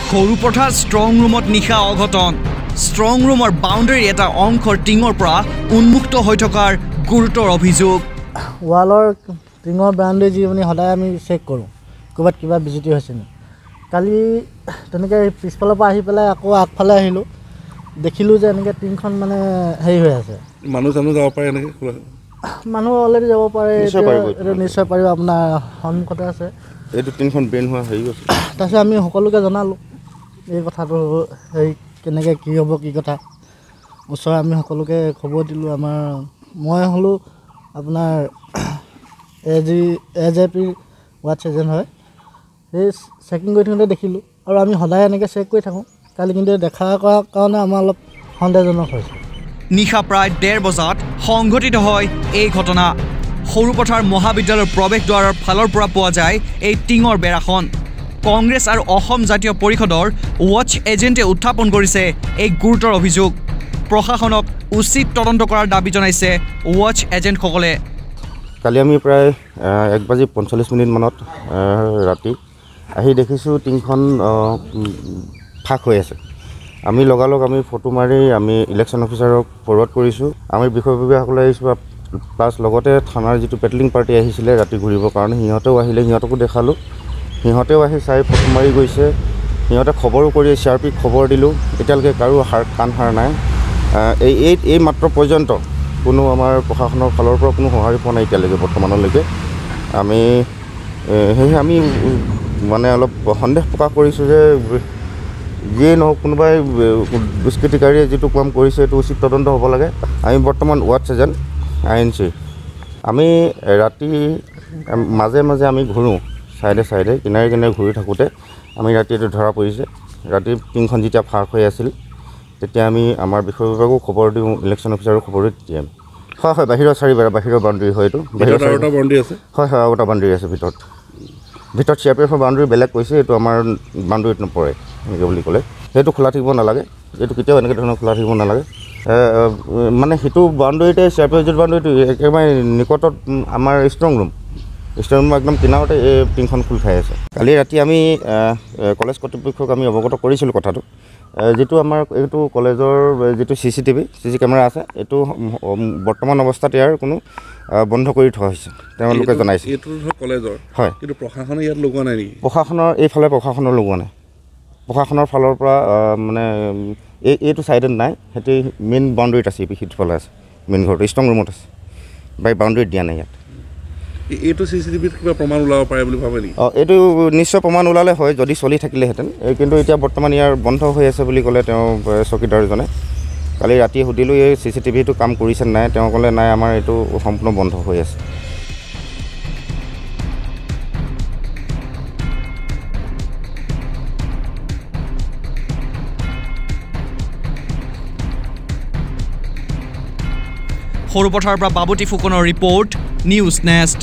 Sarupathar strong ৰুমত নিশা অঘটন strong ৰুমৰ বাউণ্ডাৰী এটা অংশৰ টিঙৰ পৰা উন্মুক্ত হৈ থকাৰ গুৰুতৰ অভিযোগ ৱালৰ টিঙৰ বাউণ্ডাৰী যিমানে সদায় আমি চেক কৰোঁ ক'ৰবাত কিবা বিজুতি হৈছে নি কালি তেনেকৈ পিছফালৰ পৰা আহি পেলাই আকৌ আগফালে আহিলোঁ দেখিলোঁ যে এনেকৈ টিংখন মানে হেৰি হৈ আছে মানুহ যাব পাৰে এনেকৈ মানুহ অলৰেডি যাব পাৰে নিশ্চয় পাৰিব আপোনাৰ সন্মুখতে আছে এইটো টিংখন বেন হোৱা হেৰি আছে তাৰপিছত আমি সকলোকে জনালোঁ এই কথাটো হেৰি কেনেকৈ কি হ'ব কি কথা ওচৰৰ আমি সকলোকে খবৰ দিলোঁ আমাৰ মই হ'লোঁ আপোনাৰ AJP ৱাটছ এজেণ্ট হয় সেই চেকিং কৰি থাকোঁতে দেখিলোঁ আৰু আমি সদায় এনেকৈ চেক কৰি থাকোঁ কালি কিন্তু দেখা কৰাৰ কাৰণে আমাৰ অলপ সন্দেহজনক হৈছে নিশা প্ৰায় 1:30 বজাত সংঘটিত হয় এই ঘটনা সৰুপথাৰ মহাবিদ্যালয়ৰ প্ৰৱেশদ্বাৰৰ ফালৰ পৰা পোৱা যায় এই টিঙৰ বেৰাখন কংগ্ৰেছ আৰু অসম জাতীয় পৰিষদৰ ৱাটছ এজেণ্টে উত্থাপন কৰিছে এই গুৰুতৰ অভিযোগ প্ৰশাসনক উচিত তদন্ত কৰাৰ দাবী জনাইছে ৱাটছ এজেণ্টসকলে কালি আমি প্ৰায় 1:45 মানত ৰাতি আহি দেখিছোঁ টিংখন ফাঁক হৈ আছে আমি লগালগ আমি ফটো মাৰি আমি ইলেকশ্যন অফিচাৰক ফৰৱাৰ্ড কৰিছোঁ আমি বিষয়ববীয়াসকলে আহিছোঁ প্লাছ লগতে থানাৰ যিটো পেট্ৰলিং পাৰ্টি আহিছিলে ৰাতি ঘূৰিবৰ কাৰণে সিহঁতেও আহিলে সিহঁতকো দেখালোঁ সিহঁতেও আহি চাই ফটো মাৰি গৈছে সিহঁতে খবৰো কৰি CRPক খবৰ দিলোঁ এতিয়ালৈকে কাৰো কাণ সাৰ নাই এই মাত্ৰ পৰ্যন্ত কোনো আমাৰ প্ৰশাসনৰ ফালৰ পৰা কোনো সঁহাৰি পোৱা নাই এতিয়ালৈকে বৰ্তমানলৈকে সেয়েহে আমি মানে অলপ সন্দেহ প্ৰকাশ কৰিছোঁ যে যিয়ে নহওক কোনোবাই দুষ্কৃতিকাৰীয়ে যিটো কাম কৰিছে এইটো উচিত তদন্ত হ'ব লাগে আমি বৰ্তমান ৱাটছ এজেণ্ট INC আমি ৰাতি মাজে মাজে আমি ঘূৰোঁ চাইডে কিনাৰে ঘূৰি থাকোঁতে আমি ৰাতি এইটো ধৰা পৰিছে ৰাতি টিংখন যেতিয়া ফাঁক হৈ আছিল তেতিয়া আমি আমাৰ বিষয় বিভাগক খবৰ দিওঁ ইলেকশ্যন অফিচাৰক খবৰ দিওঁ তেতিয়া হয় বাহিৰৰ বাহিৰৰ বাউণ্ডেৰী হয় এইটো বাহিৰৰ বাউণ্ডেৰী আছে হয় আৰু এটা বাউণ্ডেৰী আছে ভিতৰত CRPFৰ বাউণ্ডেৰী বেলেগ কৈছে এইটো আমাৰ বাউণ্ডেৰীত নপৰে এনেকৈ বুলি ক'লে সেইটো খোলা থাকিব নালাগে এইটো কেতিয়াও এনেকৈ ধৰণৰ খোলা থাকিব নালাগে মানে সেইটো বাউণ্ডেৰীতে CRPF যিটো বাউণ্ডেৰীটো একেবাৰে নিকটত আমাৰ ষ্ট্ৰং ৰুম একদম কিনাৰতে এই টিংখন খোল খাই আছে কালি ৰাতি আমি কলেজ কৰ্তৃপক্ষক আমি অৱগত কৰিছিলোঁ কথাটো যিটো আমাৰ এইটো কলেজৰ যিটো CC কেমেৰা আছে এইটো বৰ্তমান অৱস্থাত ইয়াৰ কোনো বন্ধ কৰি থোৱা হৈছে তেওঁলোকে জনাইছে এইটো কলেজৰ হয় কিন্তু প্ৰশাসনে ইয়াত লগোৱা নাই নেকি প্ৰশাসনৰ লগোৱা নাই প্ৰশাসনৰ ফালৰ পৰা মানে এইটো ছাইডত নাই সেইটো মেইন বাউণ্ডেৰীত আছে সিটোফালে আছে মেইন ঘৰটো ষ্ট্ৰং ৰুমত আছে বাউণ্ডেৰীত দিয়া নাই ইয়াত এইটো CCTVত কিবা প্ৰমাণ ওলাব পাৰে বুলি ভাবে নেকি এইটো নিশ্চয় প্ৰমাণ ওলালে হয় যদি চলি থাকিলেহেঁতেন কিন্তু এতিয়া বৰ্তমান ইয়াৰ বন্ধ হৈ আছে বুলি ক'লে তেওঁ চকীদাৰজনে কালি ৰাতি সুধিলোঁ এই CCTVটো কাম কৰিছে নাই তেওঁ ক'লে নাই আমাৰ এইটো সম্পূৰ্ণ বন্ধ হৈ আছে সৰুপথাৰৰ পৰা বাবুতি ফুকনৰ ৰিপৰ্ট নিউজ নেষ্ট